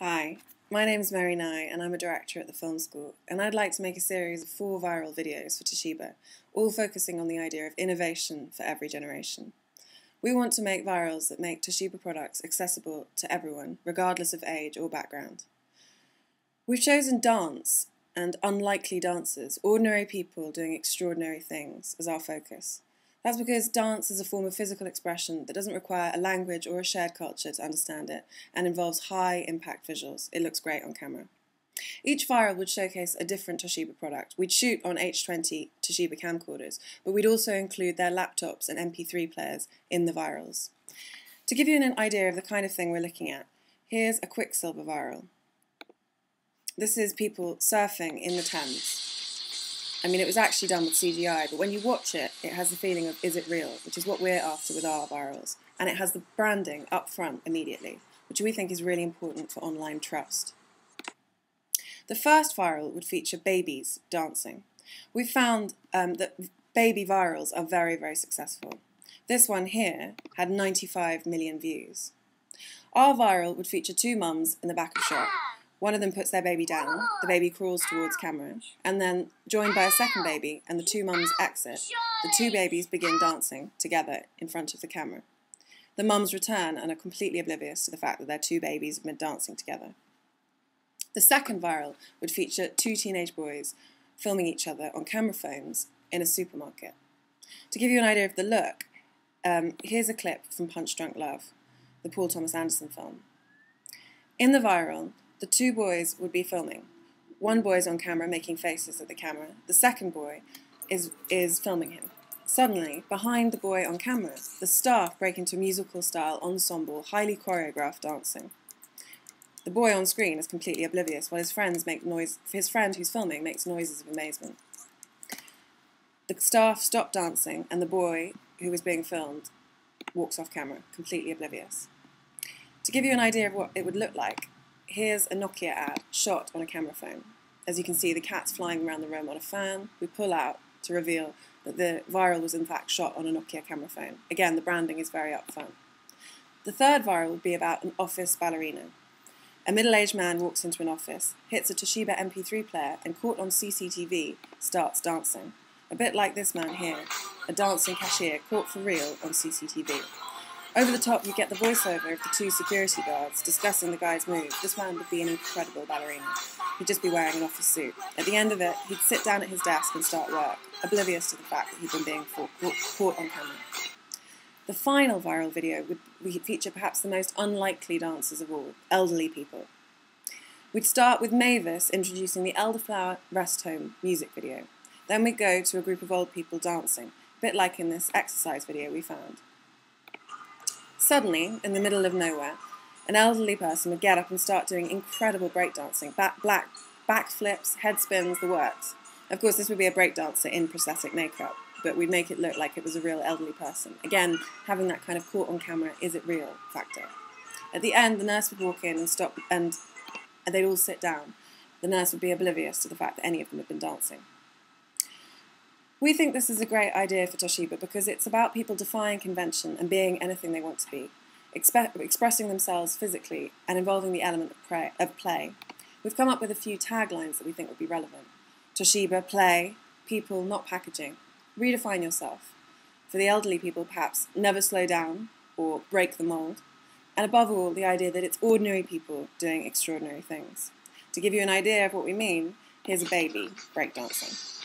Hi, my name is Mary Nye and I'm a director at the Film School, and I'd like to make a series of 4 viral videos for Toshiba, all focusing on the idea of innovation for every generation. We want to make virals that make Toshiba products accessible to everyone, regardless of age or background. We've chosen dance and unlikely dancers, ordinary people doing extraordinary things, as our focus. That's because dance is a form of physical expression that doesn't require a language or a shared culture to understand it, and involves high-impact visuals. It looks great on camera. Each viral would showcase a different Toshiba product. We'd shoot on H20 Toshiba camcorders, but we'd also include their laptops and MP3 players in the virals. To give you an idea of the kind of thing we're looking at, here's a Quicksilver viral. This is people surfing in the Thames. I mean, it was actually done with CGI, but when you watch it, it has the feeling of, is it real? Which is what we're after with our virals. And it has the branding up front immediately, which we think is really important for online trust. The first viral would feature babies dancing. We found that baby virals are very, very successful. This one here had 95 million views. Our viral would feature 2 mums in the back of shot. One of them puts their baby down, the baby crawls towards camera, and then, joined by a second baby and the 2 mums exit, the 2 babies begin dancing together in front of the camera. The mums return and are completely oblivious to the fact that their 2 babies have been dancing together. The second viral would feature 2 teenage boys filming each other on camera phones in a supermarket. To give you an idea of the look, here's a clip from Punch Drunk Love, the Paul Thomas Anderson film. In the viral, the 2 boys would be filming. One boy is on camera making faces at the camera. The second boy is filming him. Suddenly, behind the boy on camera, the staff break into musical-style ensemble, highly choreographed dancing. The boy on screen is completely oblivious, while his friend who's filming makes noises of amazement. The staff stop dancing, and the boy who is being filmed walks off camera, completely oblivious. To give you an idea of what it would look like, here's a Nokia ad shot on a camera phone. As you can see, the cat's flying around the room on a fan. We pull out to reveal that the viral was in fact shot on a Nokia camera phone. Again, the branding is very upfront. The third viral would be about an office ballerina. A middle-aged man walks into an office, hits a Toshiba MP3 player, and caught on CCTV, starts dancing. A bit like this man here, a dancing cashier caught for real on CCTV. Over the top, you get the voiceover of the 2 security guards discussing the guy's move. This man would be an incredible ballerina. He'd just be wearing an office suit. At the end of it, he'd sit down at his desk and start work, oblivious to the fact that he'd been being caught on camera. The final viral video would feature perhaps the most unlikely dancers of all, elderly people. We'd start with Mavis introducing the Elderflower Rest Home music video. Then we'd go to a group of old people dancing, a bit like in this exercise video we found. Suddenly, in the middle of nowhere, an elderly person would get up and start doing incredible breakdancing, backflips, head spins, the works. Of course, this would be a breakdancer in prosthetic makeup, but we'd make it look like it was a real elderly person. Again, having that kind of caught on camera, is it real factor. At the end, the nurse would walk in and stop, and they'd all sit down. The nurse would be oblivious to the fact that any of them had been dancing. We think this is a great idea for Toshiba because it's about people defying convention and being anything they want to be, expressing themselves physically and involving the element of play. We've come up with a few taglines that we think would be relevant. Toshiba, play, people, not packaging. Redefine yourself. For the elderly people, perhaps, never slow down or break the mold. And above all, the idea that it's ordinary people doing extraordinary things. To give you an idea of what we mean, here's a baby breakdancing.